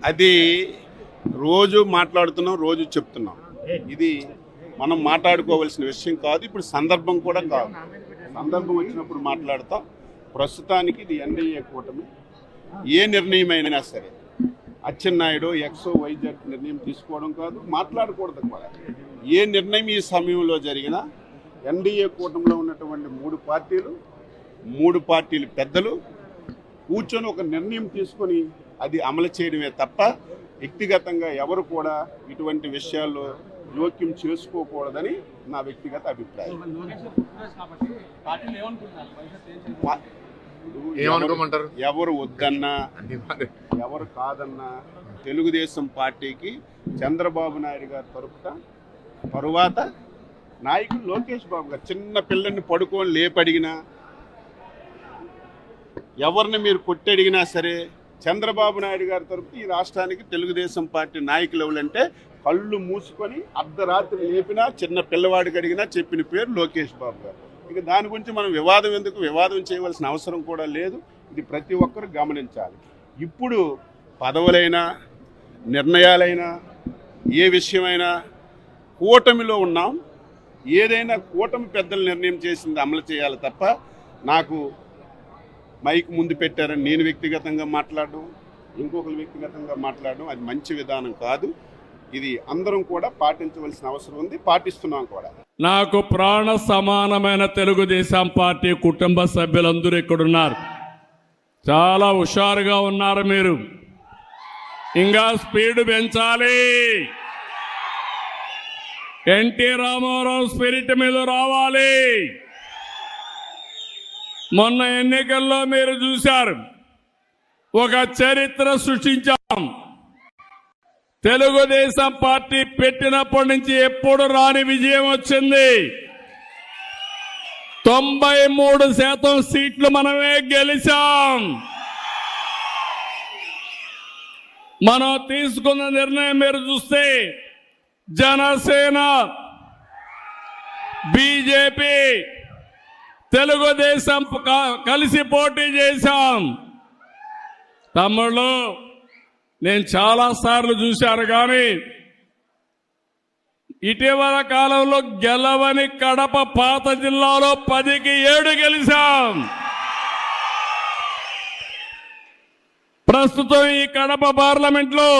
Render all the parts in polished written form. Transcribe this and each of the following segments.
అది రోజు మాట్లాడుతున్నాం, రోజు చెప్తున్నాం. ఇది మనం మాట్లాడుకోవాల్సిన విషయం కాదు. ఇప్పుడు సందర్భం కూడా కాదు. సందర్భం వచ్చినప్పుడు మాట్లాడతాం. ప్రస్తుతానికి ఇది ఎన్డీఏ కూటమి. ఏ నిర్ణయం అయినా సరే అచ్చెన్నాయుడు ఎక్సో వైజెడ్ నిర్ణయం తీసుకోవడం కాదు, మాట్లాడకూడదు కూడా. ఏ నిర్ణయం ఈ సమయంలో జరిగినా ఎన్డీఏ కూటమిలో ఉన్నటువంటి మూడు పార్టీలు పెద్దలు కూర్చొని ఒక నిర్ణయం తీసుకొని అది అమలు చేయడమే తప్ప వ్యక్తిగతంగా ఎవరు కూడా ఇటువంటి విషయాల్లో జోక్యం చేసుకోకూడదని నా వ్యక్తిగత అభిప్రాయం. ఎవరు వద్దన్నా ఎవరు కాదన్నా తెలుగుదేశం పార్టీకి చంద్రబాబు నాయుడు గారి తరువాత నాయకుడు లోకేష్ బాబు గారు చిన్న పిల్లల్ని పడుకొని లేపడిగినా, ఎవరిని మీరు కొట్టడిగినా సరే చంద్రబాబు నాయుడు గారి తరపున ఈ రాష్ట్రానికి తెలుగుదేశం పార్టీ నాయకులు ఎవరంటే కళ్ళు మూసుకొని అర్ధరాత్రి లేపినా చిన్న పిల్లవాడికి అడిగినా చెప్పిన పేరు లోకేష్ బాబు గారు. ఇక దాని గురించి మనం వివాదం ఎందుకు, వివాదం చేయవలసిన అవసరం కూడా లేదు. ఇది ప్రతి ఒక్కరు గమనించాలి. ఇప్పుడు పదవులైనా నిర్ణయాలైనా ఏ విషయమైనా కూటమిలో ఉన్నాం. ఏదైనా కూటమి పెద్దలు నిర్ణయం చేసింది అమలు చేయాలి తప్ప నాకు మైక్ ముందు పెట్టారని నేను వ్యక్తిగతంగా మాట్లాడడం, ఇంకొకరు వ్యక్తిగతంగా మాట్లాడడం అది మంచి విధానం కాదు. ఇది అందరం కూడా పాటించవలసిన అవసరం ఉంది, పాటిస్తున్నాం కూడా. నాకు ప్రాణ సమానమైన తెలుగుదేశం పార్టీ కుటుంబ సభ్యులందరూ ఇక్కడున్నారు. చాలా హుషారుగా ఉన్నారు మీరు. ఇంకా స్పీడ్ పెంచాలి. ఎన్టీ రామారావు స్పిరిట్ మీద రావాలి. మొన్న ఎన్నికల్లో మీరు చూశారు, ఒక చరిత్ర సృష్టించాం. తెలుగుదేశం పార్టీ పెట్టినప్పటి నుంచి ఎప్పుడు రాని విజయం వచ్చింది. 93% సీట్లు మనమే గెలిచాం. మనం తీసుకున్న నిర్ణయం మీరు చూస్తే జనసేన, బీజేపీ, తెలుగుదేశం కలిసి పోటీ చేశాం. తమ్ముళ్ళు, నేను చాలా సార్లు చూశాను, కానీ ఇటీవల కాలంలో గెలవని కడప పాత జిల్లాలో 10కి 7 గెలిచాం. ప్రస్తుతం ఈ కడప పార్లమెంట్లో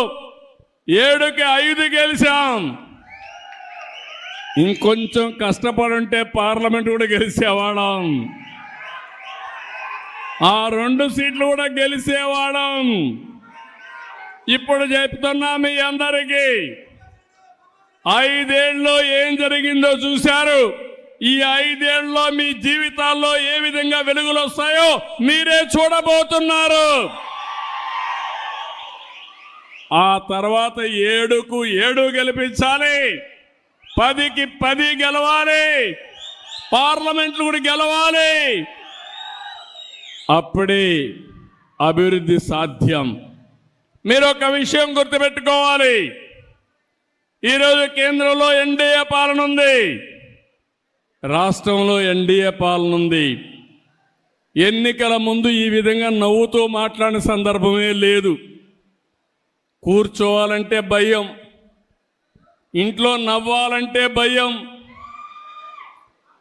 7కి 5 గెలిచాం. ఇంకొంచెం కష్టపడుంటే పార్లమెంట్ కూడా గెలిచేవాళ్ళం. ఆ 2 సీట్లు కూడా గెలిచేవాళ్ళం. ఇప్పుడు చెప్తున్నా మీ అందరికీ, 5 ఏళ్ళలో ఏం జరిగిందో చూశారు. ఈ 5 ఏళ్ళలో మీ జీవితాల్లో ఏ విధంగా వెలుగులు వస్తాయో మీరే చూడబోతున్నారు. ఆ తర్వాత 7కు 7 గెలిపించాలి, 10కి 10 గెలవాలి, పార్లమెంట్లు కూడా గెలవాలి. అప్పుడే అభివృద్ధి సాధ్యం. మీరు ఒక విషయం గుర్తుపెట్టుకోవాలి. ఈరోజు కేంద్రంలో ఎన్డీఏ పాలన ఉంది, రాష్ట్రంలో ఎన్డీఏ పాలన ఉంది. ఎన్నికల ముందు ఈ విధంగా నవ్వుతూ మాట్లాడిన సందర్భమే లేదు. కూర్చోవాలంటే భయం, ఇంట్లో నవ్వాలంటే భయం,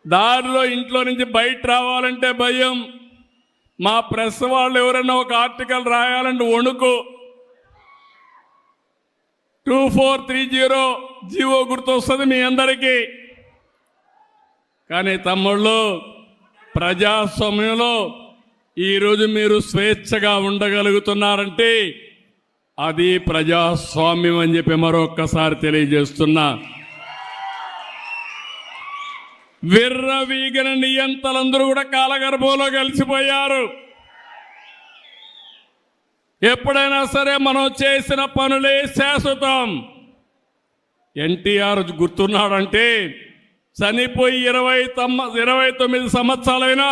దారిలో ఇంట్లో నుంచి బయట రావాలంటే భయం. మా ప్రెస్ వాళ్ళు ఎవరైనా ఒక ఆర్టికల్ రాయాలంటే వణుకు. 2430 జీవో గుర్తొస్తుంది మీ అందరికీ. కానీ తమ్ముళ్ళు, ప్రజాస్వామ్యంలో ఈరోజు మీరు స్వేచ్ఛగా ఉండగలుగుతున్నారంటే అది ప్రజాస్వామ్యం అని చెప్పి మరొక్కసారి తెలియజేస్తున్నా. విర్రవీగిన నియంతలందరూ కూడా కాలగర్భంలో కలిసిపోయారు. ఎప్పుడైనా సరే మనం చేసిన పనులే శాశ్వతం. ఎన్టీఆర్ గుర్తున్నాడంటే చనిపోయి 29 సంవత్సరాలైనా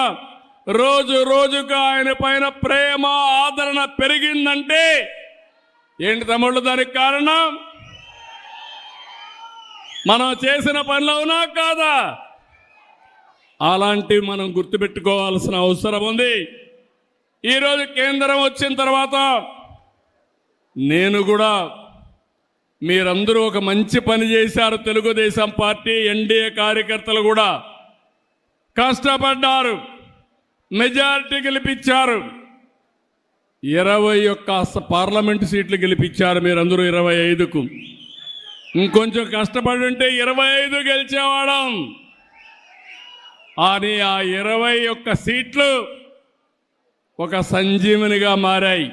రోజు రోజుకు ఆయన పైన ప్రేమ ఆదరణ పెరిగిందంటే ఏంటి తమ్ముళ్ళు దానికి కారణం? మనం చేసిన పనులు అవునా కాదా? అలాంటివి మనం గుర్తుపెట్టుకోవాల్సిన అవసరం ఉంది. ఈరోజు కేంద్రం వచ్చిన తర్వాత నేను కూడా మీరందరూ ఒక మంచి పని చేశారు. తెలుగుదేశం పార్టీ ఎన్డీఏ కార్యకర్తలు కూడా కష్టపడ్డారు, మెజారిటీ గెలిపించారు. 21 పార్లమెంటు సీట్లు గెలిపించారు మీరందరూ 25కు. ఇంకొంచెం కష్టపడి ఉంటే 25 గెలిచేవాడం. అని ఆ 21 సీట్లు ఒక సంజీవనిగా మారాయి.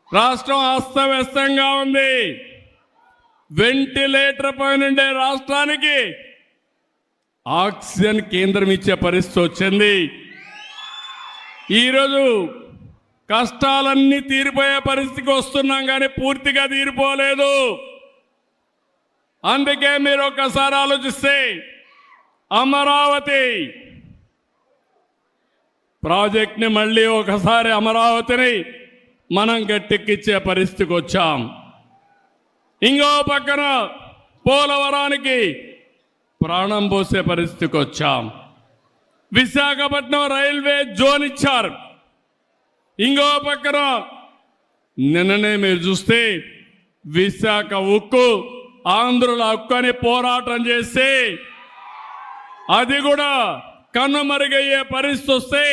రాష్ట్రం అస్తవ్యస్తంగా ఉంది. వెంటిలేటర్ పైనుండే రాష్ట్రానికి ఆక్సిజన్ కేంద్రం ఇచ్చే పరిస్థితి వచ్చింది. ఈరోజు కష్టాలన్నీ తీరిపోయే పరిస్థితికి వస్తున్నాం, కానీ పూర్తిగా తీరిపోలేదు. అందుకే మీరు ఒక్కసారి ఆలోచిస్తే అమరావతి ప్రాజెక్ట్ని మళ్ళీ ఒకసారి అమరావతిని మనం గట్టెక్కిచ్చే పరిస్థితికి వచ్చాం. ఇంకో పక్కన పోలవరానికి ప్రాణం పోసే పరిస్థితికి వచ్చాం. విశాఖపట్నం రైల్వే జోన్ ఇచ్చారు. ఇంకో పక్కన నిన్ననే మీరు చూస్తే విశాఖ ఉక్కు, ఆంధ్రుల హక్కు అని పోరాటం చేస్తే అది కూడా కన్నుమరుగయ్యే పరిస్థితి వస్తే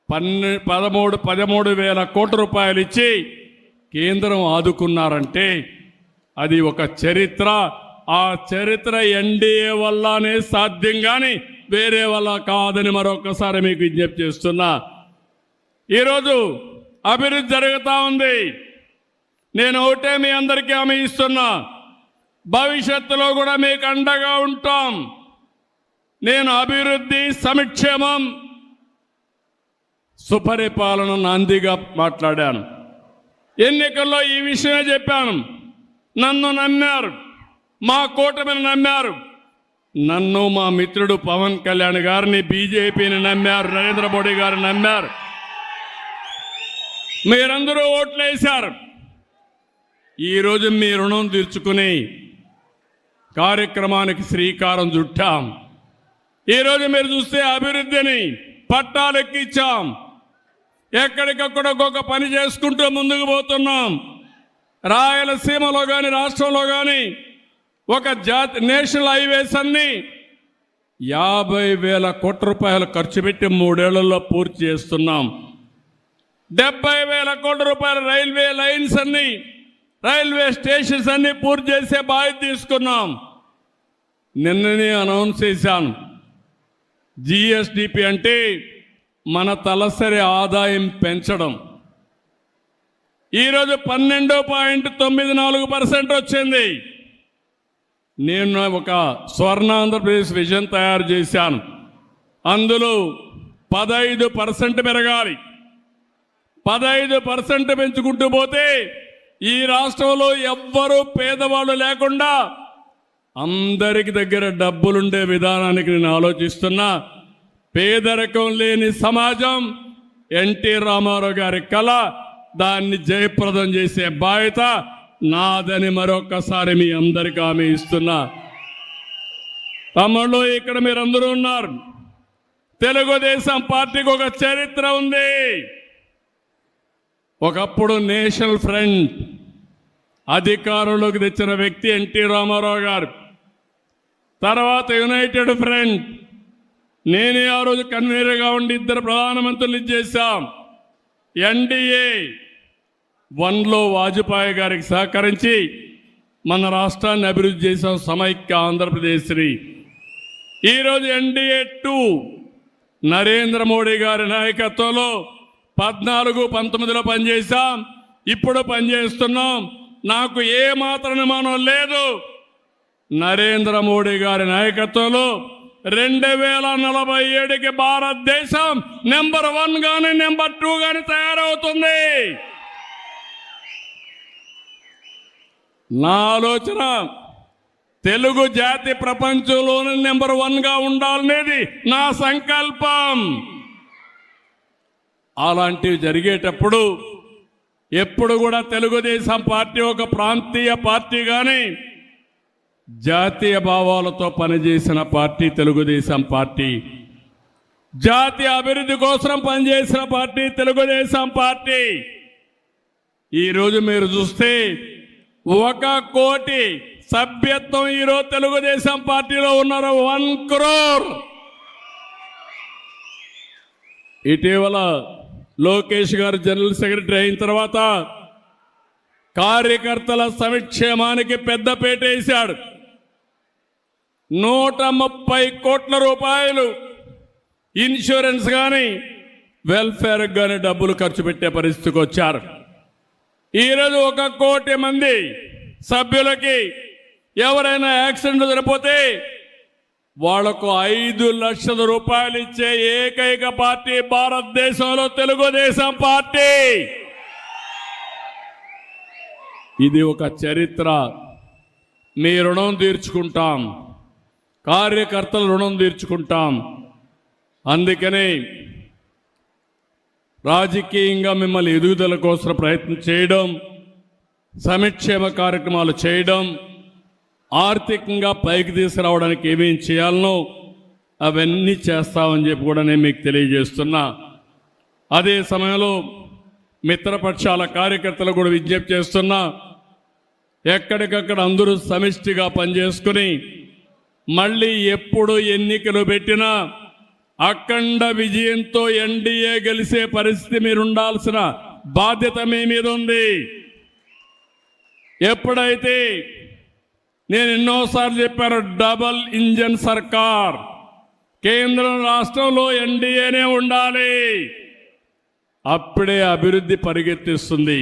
13,000 కోట్ల రూపాయలు ఇచ్చి కేంద్రం ఆదుకున్నారంటే అది ఒక చరిత్ర. ఆ చరిత్ర ఎన్డీఏ వల్లనే సాధ్యం, కానీ వేరే వల్ల కాదని మరొకసారి మీకు విజ్ఞప్తి చేస్తున్నా. ఈరోజు అభివృద్ధి జరుగుతూ ఉంది. నేను ఒకటే మీ అందరికీ హామీ ఇస్తున్నా, భవిష్యత్తులో కూడా మీకు అండగా ఉంటాం. నేను అభివృద్ధి, సంక్షేమం, సుపరిపాలన నాందిగా మాట్లాడాను. ఎన్నికల్లో ఈ విషయమే చెప్పాను. నన్ను నమ్మారు, మా కూటమిని నమ్మారు, నన్ను మా మిత్రుడు పవన్ కళ్యాణ్ గారిని, బీజేపీని నమ్మారు, నరేంద్ర మోడీ గారిని నమ్మారు. మీరందరూ ఓట్లు వేశారు. ఈరోజు మీ రుణం తీర్చుకుని కార్యక్రమానికి శ్రీకారం చుట్టాం. ఈరోజు మీరు చూస్తే అభివృద్ధిని పట్టాలెక్కించాం. ఎక్కడికక్కడ ఒక్కొక్క పని చేసుకుంటూ ముందుకు పోతున్నాం. రాయలసీమలో కానీ రాష్ట్రంలో కానీ ఒక నేషనల్ హైవేస్ అన్ని 50,000 కోట్ల రూపాయలు ఖర్చు పెట్టి 3 ఏళ్లలో పూర్తి చేస్తున్నాం. 70,000 కోట్ల రూపాయల రైల్వే లైన్స్ అన్ని, రైల్వే స్టేషన్స్ అన్ని పూర్తి చేసే బాధ్యత తీసుకున్నాం. నిన్ననే అనౌన్స్ చేశాను. జిఎస్డిపి అంటే మన తలసరి ఆదాయం పెంచడం. ఈరోజు 12.94% వచ్చింది. నేను ఒక స్వర్ణాంధ్రప్రదేశ్ విజన్ తయారు చేశాను. అందులో 15% పెరగాలి. 15% పెంచుకుంటూ పోతే ఈ రాష్ట్రంలో ఎవ్వరూ పేదవాళ్ళు లేకుండా అందరికి దగ్గర డబ్బులుండే విధానానికి నేను ఆలోచిస్తున్నా. పేదరికం లేని సమాజం ఎన్టీ రామారావు గారి కళ. దాన్ని జయప్రదం చేసే బాధ్యత నాదని మరొకసారి మీ అందరికీ హామీ ఇస్తున్నా. తమ్ముళ్ళు, ఇక్కడ మీరందరూ ఉన్నారు. తెలుగుదేశం పార్టీకి ఒక చరిత్ర ఉంది. ఒకప్పుడు నేషనల్ ఫ్రంట్ అధికారంలోకి తెచ్చిన వ్యక్తి ఎన్టీ రామారావు గారు. తర్వాత యునైటెడ్ ఫ్రంట్, నేనే ఆ రోజు కన్వీనర్గా ఉండి 2 ప్రధానమంత్రులు చేశాం. ఎన్డీఏ 1లో వాజ్పేయి గారికి సహకరించి మన రాష్ట్రాన్ని అభివృద్ధి చేశాం, సమైక్య ఆంధ్రప్రదేశ్ని. ఈరోజు ఎన్డీఏ 2 నరేంద్ర మోడీ గారి నాయకత్వంలో 14-19లో పనిచేశాం. ఇప్పుడు పనిచేస్తున్నాం. నాకు ఏ మాత్రం అనుమానం లేదు. నరేంద్ర మోడీ గారి నాయకత్వంలో 2047కి భారతదేశం నెంబర్ 1 గాని నెంబర్ 2 గాని తయారవుతుంది. నా ఆలోచన తెలుగు జాతి ప్రపంచంలోనే నెంబర్ 1గా ఉండాలనేది నా సంకల్పం. అలాంటివి జరిగేటప్పుడు ఎప్పుడు కూడా తెలుగుదేశం పార్టీ ఒక ప్రాంతీయ పార్టీ కానీ జాతీయ భావాలతో పనిచేసిన పార్టీ తెలుగుదేశం పార్టీ. జాతీయ అభివృద్ధి కోసం పనిచేసిన పార్టీ తెలుగుదేశం పార్టీ. ఈరోజు మీరు చూస్తే 1 కోటి సభ్యత్వం ఈరోజు తెలుగుదేశం పార్టీలో ఉన్నారు. 1 crore. ఇటీవల లోకేష్ గారు జనరల్ సెక్రటరీ అయిన తర్వాత కార్యకర్తల సంక్షేమానికి పెద్దపీట వేశాడు. 130 కోట్ల రూపాయలు ఇన్సూరెన్స్ కానీ వెల్ఫేర్ కానీ డబ్బులు ఖర్చు పెట్టే పరిస్థితికి వచ్చారు. ఈరోజు 1 కోటి మంది సభ్యులకి ఎవరైనా యాక్సిడెంట్ జరిగిపోతే వాళ్లకు 5 లక్షల రూపాయలు ఇచ్చే ఏకైక పార్టీ భారతదేశంలో తెలుగుదేశం పార్టీ. ఇది ఒక చరిత్ర. మీ రుణం తీర్చుకుంటాం, కార్యకర్తల రుణం తీర్చుకుంటాం. అందుకనే రాజకీయంగా మిమ్మల్ని ఎదుగుదల కోసం ప్రయత్నం చేయడం, సంక్షేమ కార్యక్రమాలు చేయడం, ఆర్థికంగా పైకి తీసుకురావడానికి ఏమేం చేయాలనో అవన్నీ చేస్తామని చెప్పి కూడా నేను మీకు తెలియజేస్తున్నా. అదే సమయంలో మిత్రపక్షాల కార్యకర్తలు కూడా విజ్ఞప్తి చేస్తున్నా, ఎక్కడికక్కడ అందరూ సమిష్టిగా పనిచేసుకుని మళ్ళీ ఎప్పుడు ఎన్నికలు పెట్టినా అఖండ విజయంతో ఎన్డీఏ గెలిచే పరిస్థితి మీరు ఉండాల్సిన బాధ్యత మీ మీద ఉంది. ఎప్పుడైతే నేను ఎన్నోసార్లు చెప్పాను, డబల్ ఇంజన్ సర్కార్, కేంద్రం రాష్ట్రంలో ఎన్డీఏనే ఉండాలి, అప్పుడే అభివృద్ధి పరిగెత్తిస్తుంది.